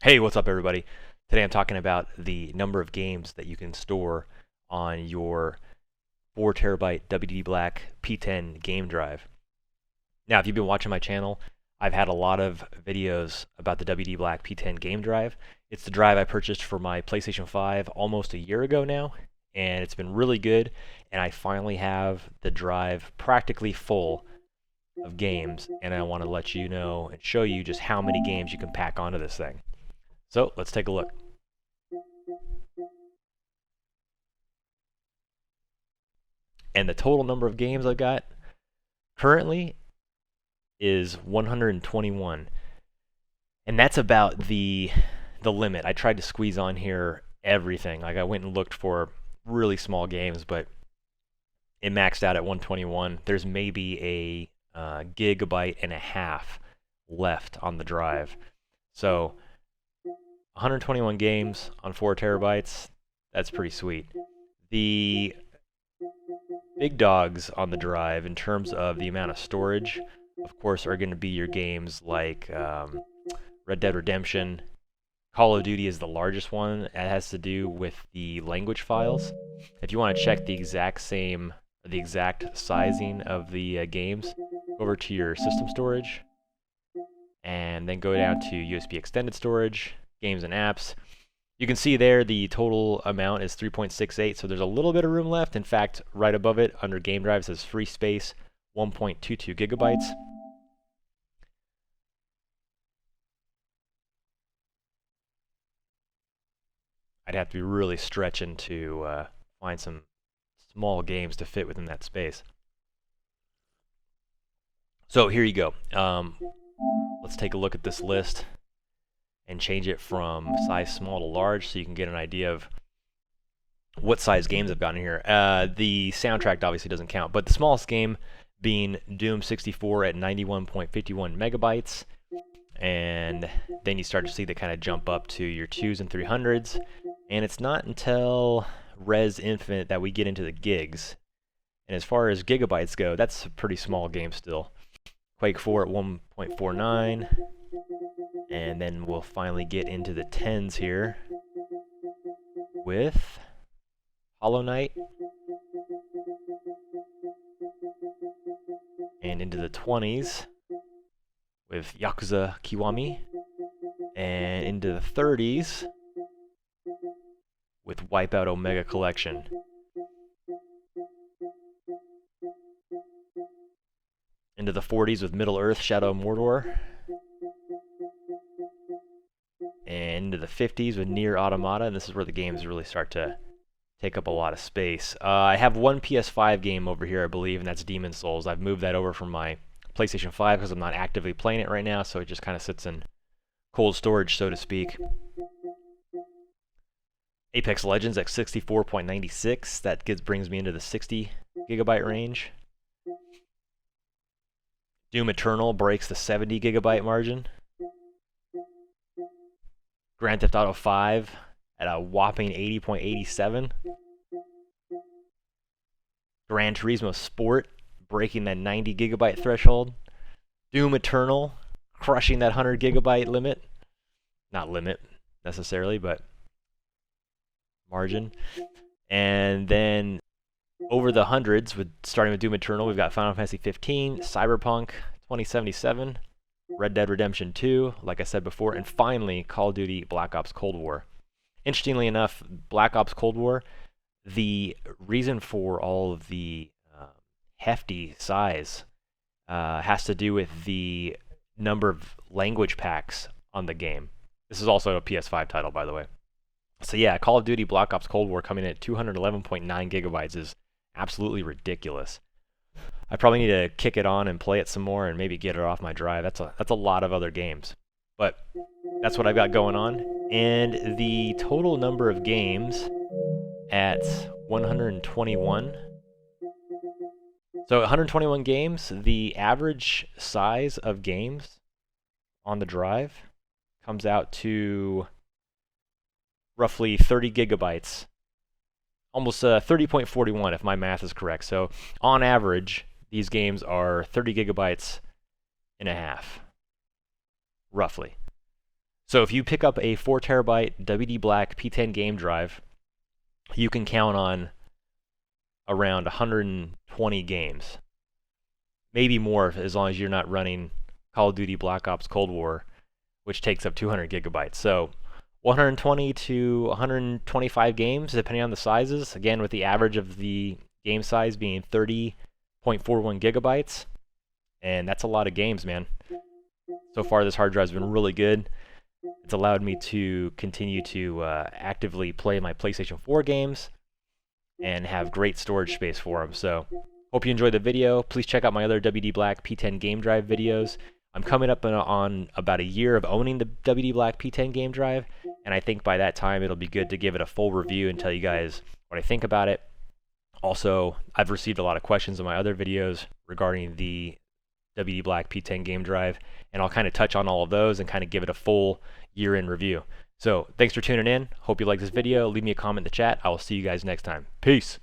Hey, what's up everybody? Today I'm talking about the number of games that you can store on your 4 terabyte WD Black P10 game drive. Now, if you've been watching my channel, I've had a lot of videos about the WD Black P10 game drive. It's the drive I purchased for my PlayStation 5 almost a year ago now, and it's been really good, and I finally have the drive practically full of games, and I want to let you know and show you just how many games you can pack onto this thing. So let's take a look. And the total number of games I've got currently is 121. And that's about the limit. I tried to squeeze on here everything. Like I went and looked for really small games, but it maxed out at 121. There's maybe a gigabyte and a half left on the drive. So 121 games on 4 terabytes, that's pretty sweet. The big dogs on the drive in terms of the amount of storage, of course, are going to be your games like Red Dead Redemption. Call of Duty is the largest one. It has to do with the language files. If you want to check the exact sizing of the games, go over to your system storage, and then go down to USB extended storage, games and apps. You can see there the total amount is 3.68, so there's a little bit of room left. In fact, right above it under game drive says free space 1.22 gigabytes. I'd have to be really stretching to find some small games to fit within that space. So here you go. Let's take a look at this list and change it from size small to large so you can get an idea of what size games I've got in here. The soundtrack obviously doesn't count, but the smallest game being Doom 64 at 91.51 megabytes. And then you start to see the kind of jump up to your 2s and 300s. And it's not until Res Infinite that we get into the gigs. And as far as gigabytes go, that's a pretty small game still. Quake 4 at 1.49. And then we'll finally get into the 10s here with Hollow Knight. And into the 20s with Yakuza Kiwami. And into the 30s with Wipeout Omega Collection. Into the 40s with Middle-earth Shadow of Mordor. And into the 50s with Nier Automata, and this is where the games really start to take up a lot of space. I have one PS5 game over here, I believe, and that's Demon's Souls. I've moved that over from my PlayStation 5 because I'm not actively playing it right now, so it just kind of sits in cold storage, so to speak. Apex Legends at 64.96, that brings me into the 60 gigabyte range. Doom Eternal breaks the 70 gigabyte margin. Grand Theft Auto 5 at a whopping 80.87. Gran Turismo Sport breaking that 90 gigabyte threshold. Doom Eternal crushing that 100 gigabyte limit. Not limit necessarily, but margin. And then over the hundreds, starting with Doom Eternal, we've got Final Fantasy 15, Cyberpunk 2077, Red Dead Redemption 2, like I said before, and finally Call of Duty Black Ops Cold War. Interestingly enough, Black Ops Cold War, the reason for all of the hefty size has to do with the number of language packs on the game. This is also a PS5 title, by the way. So yeah, Call of Duty Black Ops Cold War coming in at 211.9 gigabytes is absolutely ridiculous. I probably need to kick it on and play it some more and maybe get it off my drive. That's a lot of other games. But that's what I've got going on. And the total number of games at 121. So 121 games, the average size of games on the drive comes out to roughly 30 gigabytes. Almost 30.41 if my math is correct. So on average, these games are 30 gigabytes and a half, roughly. So if you pick up a 4 terabyte WD Black P10 game drive, you can count on around 120 games, maybe more as long as you're not running Call of Duty Black Ops Cold War, which takes up 200 gigabytes. So 120 to 125 games, depending on the sizes. Again, with the average of the game size being 30.41 gigabytes, and that's a lot of games, man. So far, this hard drive's been really good. It's allowed me to continue to actively play my PlayStation 4 games and have great storage space for them. So, hope you enjoyed the video. Please check out my other WD Black P10 game drive videos. I'm coming up on about a year of owning the WD Black P10 game drive, and I think by that time it'll be good to give it a full review and tell you guys what I think about it. Also, I've received a lot of questions in my other videos regarding the WD Black P10 game drive, and I'll kind of touch on all of those and kind of give it a full year-in review. So, thanks for tuning in. Hope you like this video. Leave me a comment in the chat. I will see you guys next time. Peace.